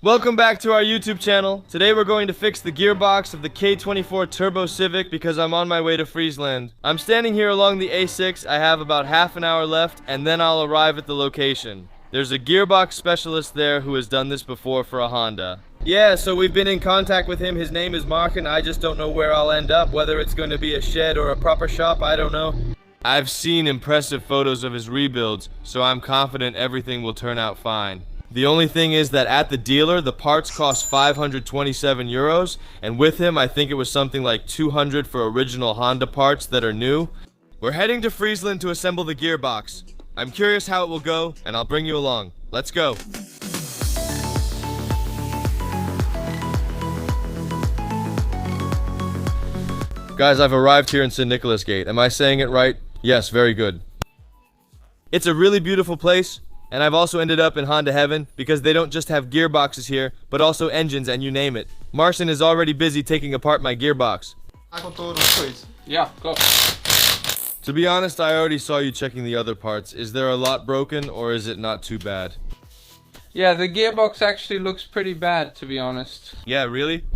Welcome back to our YouTube channel. Today we're going to fix the gearbox of the K24 Turbo Civic because I'm on my way to Friesland. I'm standing here along the A6. I have about half an hour left and then I'll arrive at the location. There's a gearbox specialist there who has done this before for a Honda. Yeah, so we've been in contact with him. His name is Mark and I just don't know where I'll end up. Whether it's going to be a shed or a proper shop, I don't know. I've seen impressive photos of his rebuilds, so I'm confident everything will turn out fine. The only thing is that at the dealer, the parts cost 527 euros, and with him, I think it was something like 200 for original Honda parts that are new. We're heading to Friesland to assemble the gearbox. I'm curious how it will go, and I'll bring you along. Let's go. Guys, I've arrived here in St. Nicholas Gate. Am I saying it right? Yes, very good. It's a really beautiful place. And I've also ended up in Honda Heaven because they don't just have gearboxes here, but also engines and you name it. Marcin is already busy taking apart my gearbox. Yeah, go. To be honest, I already saw you checking the other parts. Is there a lot broken or is it not too bad? Yeah, the gearbox actually looks pretty bad, to be honest. Yeah, really?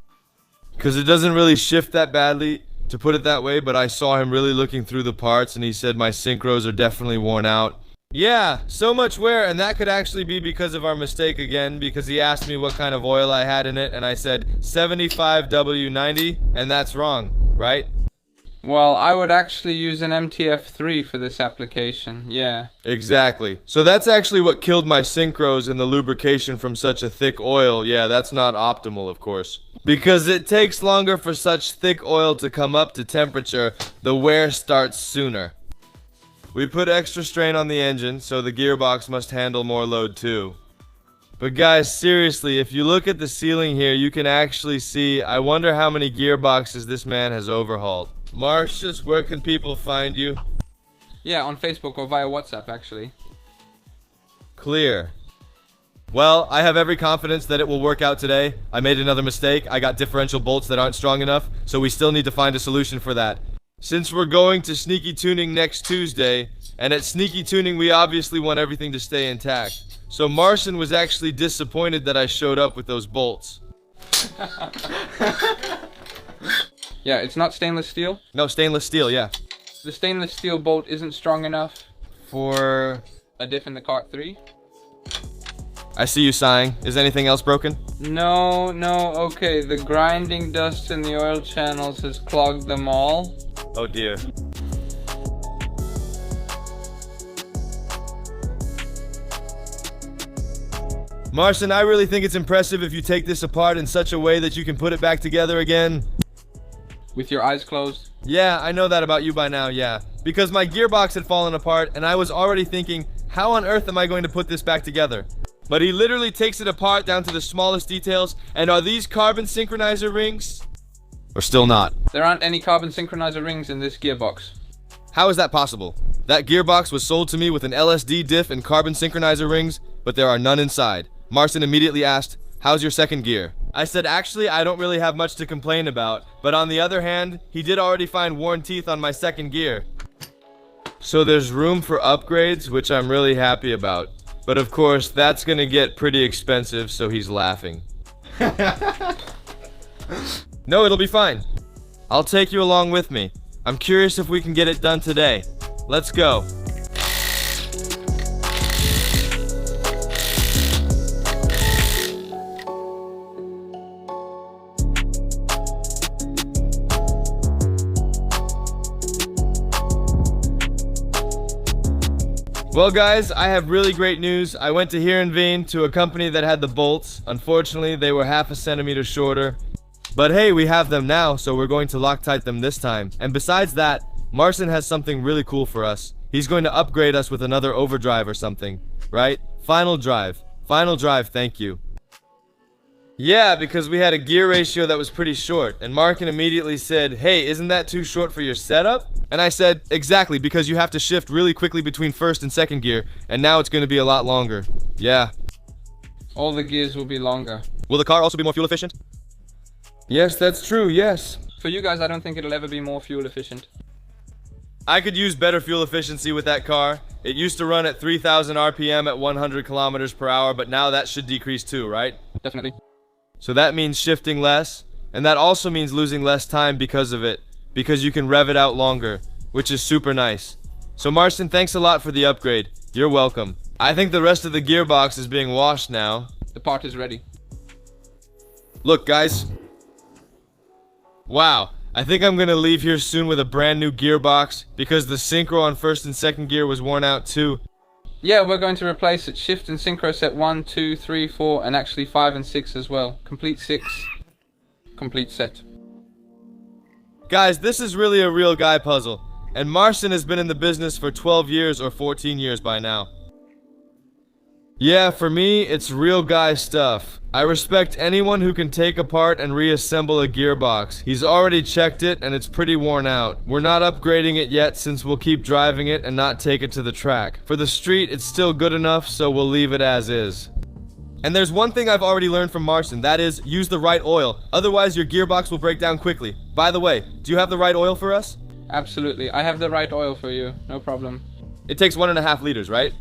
Because it doesn't really shift that badly, to put it that way, but I saw him really looking through the parts and he said my synchros are definitely worn out. Yeah, so much wear, and that could actually be because of our mistake again, because he asked me what kind of oil I had in it, and I said 75W90, and that's wrong, right? Well, I would actually use an MTF3 for this application, yeah. Exactly. So that's actually what killed my synchros and the lubrication from such a thick oil. Yeah, that's not optimal, of course. Because it takes longer for such thick oil to come up to temperature, the wear starts sooner. We put extra strain on the engine, so the gearbox must handle more load too. But guys, seriously, if you look at the ceiling here, you can actually see, I wonder how many gearboxes this man has overhauled. Marcius, where can people find you? Yeah, on Facebook or via WhatsApp, actually. Clear. Well, I have every confidence that it will work out today. I made another mistake. I got differential bolts that aren't strong enough, so we still need to find a solution for that. Since we're going to Sneaky Tuning next Tuesday, and at Sneaky Tuning we obviously want everything to stay intact. So Marcin was actually disappointed that I showed up with those bolts. Yeah, it's not stainless steel? No, stainless steel, yeah. The stainless steel bolt isn't strong enough for a diff in the cart 3? I see you sighing. Is anything else broken? No, okay, the grinding dust in the oil channels has clogged them all. Oh dear. Marcin, I really think it's impressive if you take this apart in such a way that you can put it back together again. With your eyes closed? Yeah, I know that about you by now, yeah. Because my gearbox had fallen apart and I was already thinking, how on earth am I going to put this back together? But he literally takes it apart down to the smallest details. And are these carbon synchronizer rings? Or still not? There aren't any carbon synchronizer rings in this gearbox. How is that possible? That gearbox was sold to me with an LSD diff and carbon synchronizer rings, but there are none inside. Marcin immediately asked, how's your second gear? I said, actually, I don't really have much to complain about, but on the other hand, he did already find worn teeth on my second gear. So there's room for upgrades, which I'm really happy about. But of course, that's gonna get pretty expensive, so he's laughing. No, it'll be fine. I'll take you along with me. I'm curious if we can get it done today. Let's go. Well guys, I have really great news. I went to Heerenveen to a company that had the bolts. Unfortunately, they were half a centimeter shorter. But hey, we have them now, so we're going to Loctite them this time. And besides that, Marcin has something really cool for us. He's going to upgrade us with another overdrive or something, right? Final drive. Final drive, thank you. Yeah, because we had a gear ratio that was pretty short, and Marcin immediately said, hey, isn't that too short for your setup? And I said, exactly, because you have to shift really quickly between first and second gear, and now it's going to be a lot longer. Yeah. All the gears will be longer. Will the car also be more fuel efficient? Yes, that's true, yes. For you guys, I don't think it'll ever be more fuel efficient. I could use better fuel efficiency with that car. It used to run at 3,000 RPM at 100 kilometers per hour, but now that should decrease too, right? Definitely. So that means shifting less, and that also means losing less time because of it, because you can rev it out longer, which is super nice. So Marston, thanks a lot for the upgrade. You're welcome. I think the rest of the gearbox is being washed now. The part is ready. Look, guys. Wow, I think I'm gonna leave here soon with a brand new gearbox because the synchro on first and second gear was worn out too. Yeah, we're going to replace it. Shift and synchro set 1, 2, 3, 4, and actually 5 and 6 as well. Complete 6. Complete set. Guys, this is really a real guy puzzle, and Marston has been in the business for 12 years or 14 years by now. Yeah, for me, it's real guy stuff. I respect anyone who can take apart and reassemble a gearbox. He's already checked it and it's pretty worn out. We're not upgrading it yet since we'll keep driving it and not take it to the track. For the street, it's still good enough, so we'll leave it as is. And there's one thing I've already learned from Marston, that is, use the right oil. Otherwise, your gearbox will break down quickly. By the way, do you have the right oil for us? Absolutely. I have the right oil for you. No problem. It takes 1.5 liters, right?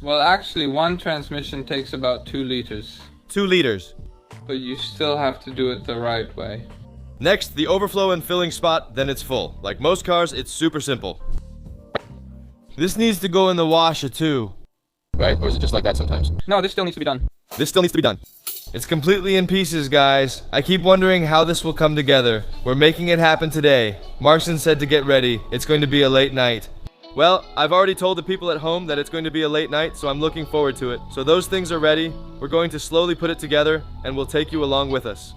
Well, actually, one transmission takes about 2 liters. 2 liters. But you still have to do it the right way. Next, the overflow and filling spot, then it's full. Like most cars, it's super simple. This needs to go in the washer too. Right? Or is it just like that sometimes? No, this still needs to be done. This still needs to be done. It's completely in pieces, guys. I keep wondering how this will come together. We're making it happen today. Marston said to get ready. It's going to be a late night. Well, I've already told the people at home that it's going to be a late night, so I'm looking forward to it. So those things are ready. We're going to slowly put it together, and we'll take you along with us.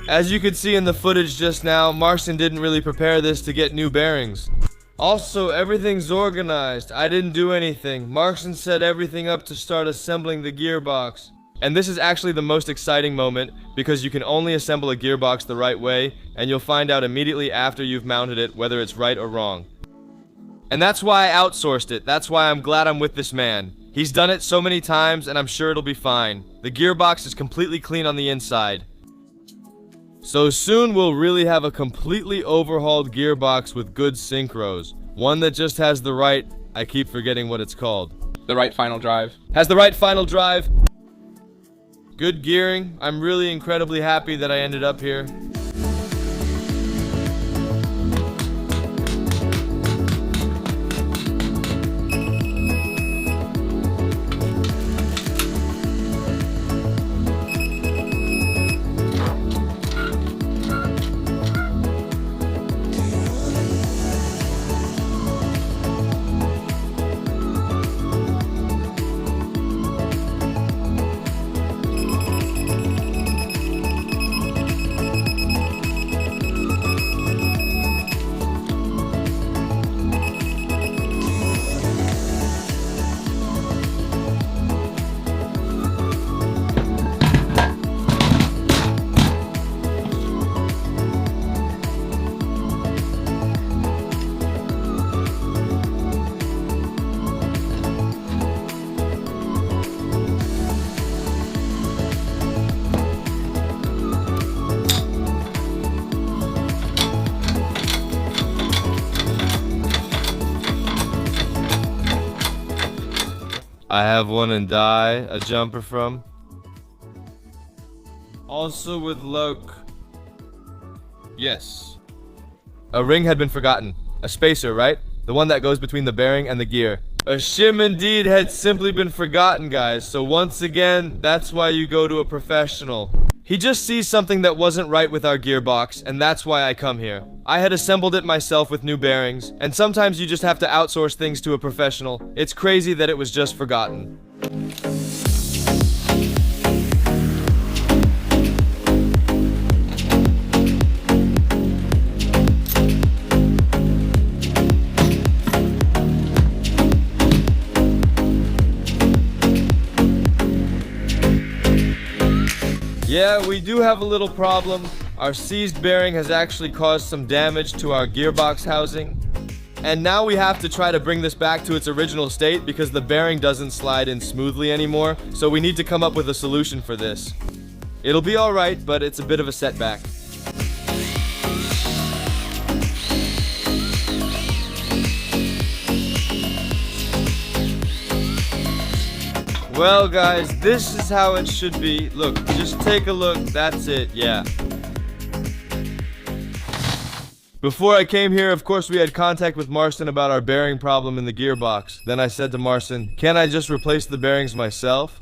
As you could see in the footage just now, Marston didn't really prepare this to get new bearings. Also, everything's organized. I didn't do anything. Marston set everything up to start assembling the gearbox. And this is actually the most exciting moment because you can only assemble a gearbox the right way, and you'll find out immediately after you've mounted it whether it's right or wrong. And that's why I outsourced it. That's why I'm glad I'm with this man. He's done it so many times and I'm sure it'll be fine. The gearbox is completely clean on the inside. So soon we'll really have a completely overhauled gearbox with good synchros. One that just has the right, I keep forgetting what it's called. The right final drive. Has the right final drive. Good gearing. I'm really incredibly happy that I ended up here. I have one in die, a jumper from. Also with Loke. Yes. A ring had been forgotten. A spacer, right? The one that goes between the bearing and the gear. A shim indeed had simply been forgotten, guys. So once again, that's why you go to a professional. He just sees something that wasn't right with our gearbox, and that's why I come here. I had assembled it myself with new bearings, and sometimes you just have to outsource things to a professional. It's crazy that it was just forgotten. Yeah, we do have a little problem. Our seized bearing has actually caused some damage to our gearbox housing. And now we have to try to bring this back to its original state because the bearing doesn't slide in smoothly anymore. So we need to come up with a solution for this. It'll be alright, but it's a bit of a setback. Well guys, this is how it should be. Look, just take a look. That's it, yeah. Before I came here, of course, we had contact with Marston about our bearing problem in the gearbox. Then I said to Marston, "Can I just replace the bearings myself?"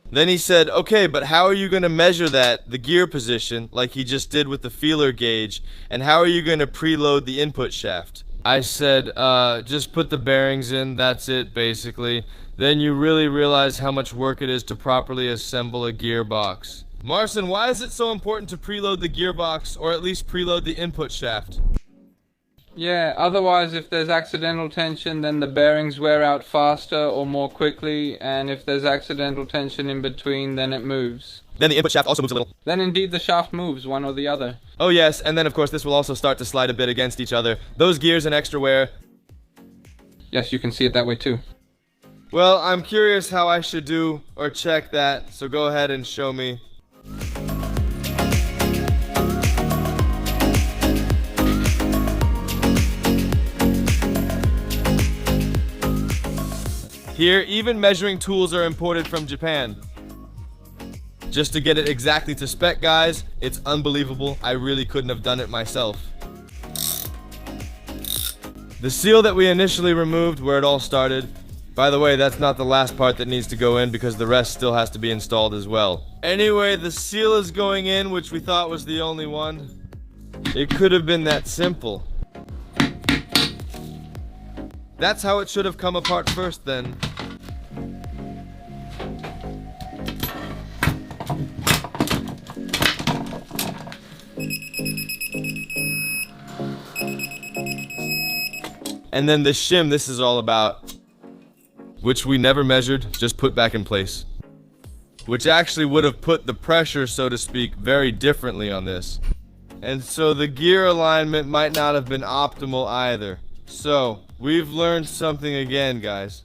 Then he said, "Okay, but how are you going to measure that, the gear position, like he just did with the feeler gauge, and how are you going to preload the input shaft?" I said, just put the bearings in, that's it, basically. Then you really realize how much work it is to properly assemble a gearbox. Marston, why is it so important to preload the gearbox, or at least preload the input shaft? Yeah, otherwise if there's accidental tension, then the bearings wear out faster or more quickly, and if there's accidental tension in between, then it moves. Then the input shaft also moves a little. Then indeed the shaft moves, one or the other. Oh yes, and then of course this will also start to slide a bit against each other. Those gears and extra wear. Yes, you can see it that way too. Well, I'm curious how I should do or check that, so go ahead and show me. Here, even measuring tools are imported from Japan. Just to get it exactly to spec, guys, it's unbelievable. I really couldn't have done it myself. The seal that we initially removed where it all started. By the way, that's not the last part that needs to go in because the rest still has to be installed as well. Anyway, the seal is going in, which we thought was the only one. It could have been that simple. That's how it should have come apart first then. And then the shim this is all about, which we never measured, just put back in place. Which actually would have put the pressure, so to speak, very differently on this. And so the gear alignment might not have been optimal either. So, we've learned something again, guys.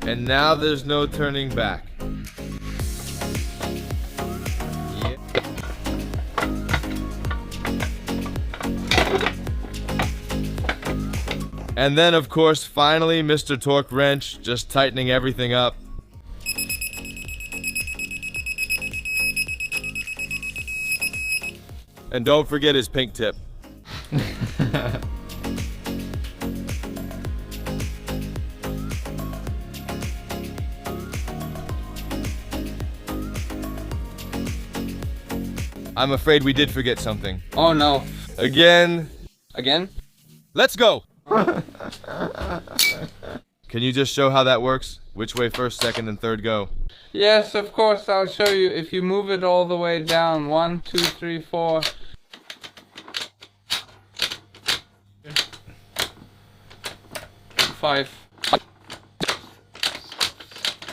And now there's no turning back. And then, of course, finally, Mr. Torque Wrench, just tightening everything up. And don't forget his pink tip. I'm afraid we did forget something. Oh no. Again. Again? Let's go! Can you just show how that works? Which way first, second, and third go? Yes, of course, I'll show you. If you move it all the way down, 1, 2, 3, 4. 5.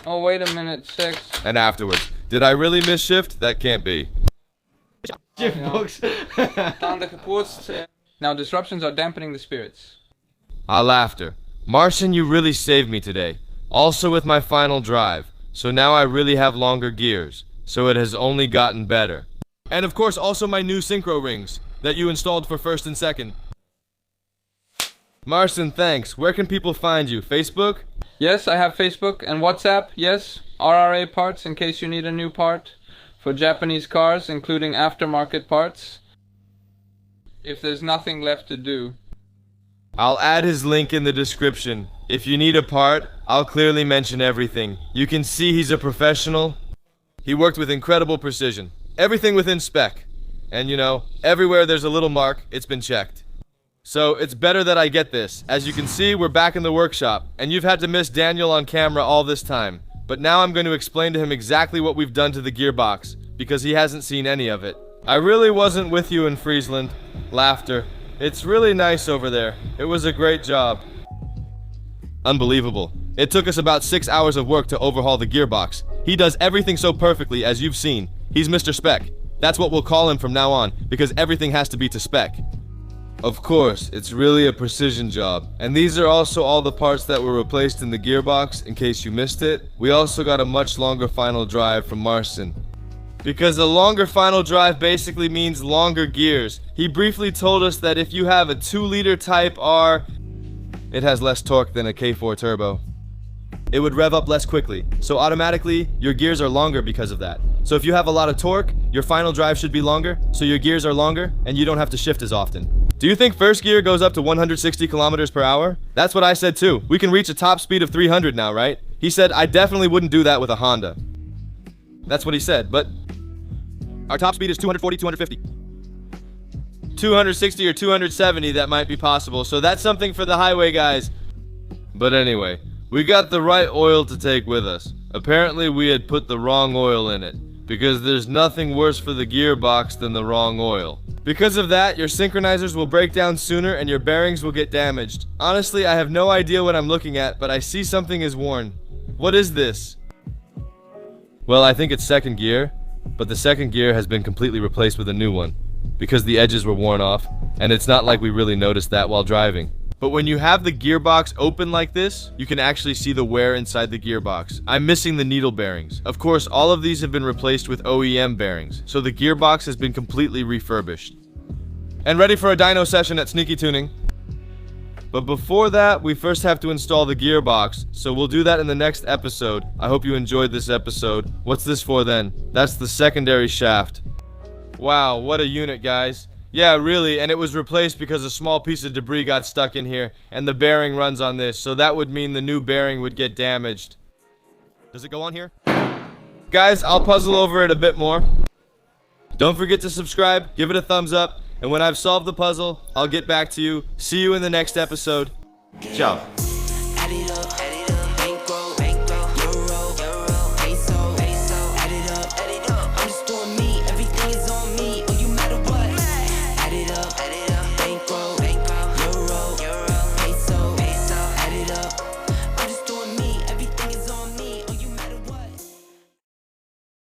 Oh, wait a minute, 6. And afterwards. Did I really miss shift? That can't be. Gearbox. Now, disruptions are dampening the spirits. Laughter. Martian, you really saved me today. Also with my final drive. So now I really have longer gears. So it has only gotten better. And of course also my new synchro rings that you installed for first and second. Martian, thanks. Where can people find you? Facebook? Yes, I have Facebook and WhatsApp, yes. RRA parts in case you need a new part. For Japanese cars, including aftermarket parts. If there's nothing left to do. I'll add his link in the description. If you need a part, I'll clearly mention everything. You can see he's a professional. He worked with incredible precision. Everything within spec. And you know, everywhere there's a little mark, it's been checked. So it's better that I get this. As you can see, we're back in the workshop, and you've had to miss Daniel on camera all this time. But now I'm going to explain to him exactly what we've done to the gearbox, because he hasn't seen any of it. I really wasn't with you in Friesland. Laughter. It's really nice over there. It was a great job. Unbelievable. It took us about 6 hours of work to overhaul the gearbox. He does everything so perfectly, as you've seen. He's Mr. Spec. That's what we'll call him from now on, because everything has to be to spec. Of course, it's really a precision job. And these are also all the parts that were replaced in the gearbox, in case you missed it. We also got a much longer final drive from Marcin. Because a longer final drive basically means longer gears. He briefly told us that if you have a 2-liter Type R, it has less torque than a K4 turbo. It would rev up less quickly, so automatically, your gears are longer because of that. So if you have a lot of torque, your final drive should be longer, so your gears are longer, and you don't have to shift as often. Do you think first gear goes up to 160 kilometers per hour? That's what I said too. We can reach a top speed of 300 now, right? He said, I definitely wouldn't do that with a Honda. That's what he said, but our top speed is 240, 250. 260 or 270, that might be possible, so that's something for the highway guys. But anyway, we got the right oil to take with us. Apparently we had put the wrong oil in it, because there's nothing worse for the gearbox than the wrong oil. Because of that, your synchronizers will break down sooner and your bearings will get damaged. Honestly, I have no idea what I'm looking at, but I see something is worn. What is this? Well, I think it's second gear, but the second gear has been completely replaced with a new one, because the edges were worn off, and it's not like we really noticed that while driving. But when you have the gearbox open like this, you can actually see the wear inside the gearbox. I'm missing the needle bearings. Of course, all of these have been replaced with OEM bearings, so the gearbox has been completely refurbished. And ready for a dyno session at Sneaky Tuning. But before that, we first have to install the gearbox, so we'll do that in the next episode. I hope you enjoyed this episode. What's this for then? That's the secondary shaft. Wow, what a unit, guys. Yeah, really, and it was replaced because a small piece of debris got stuck in here, and the bearing runs on this, so that would mean the new bearing would get damaged. Does it go on here? Guys, I'll puzzle over it a bit more. Don't forget to subscribe, give it a thumbs up, and when I've solved the puzzle, I'll get back to you. See you in the next episode. Ciao.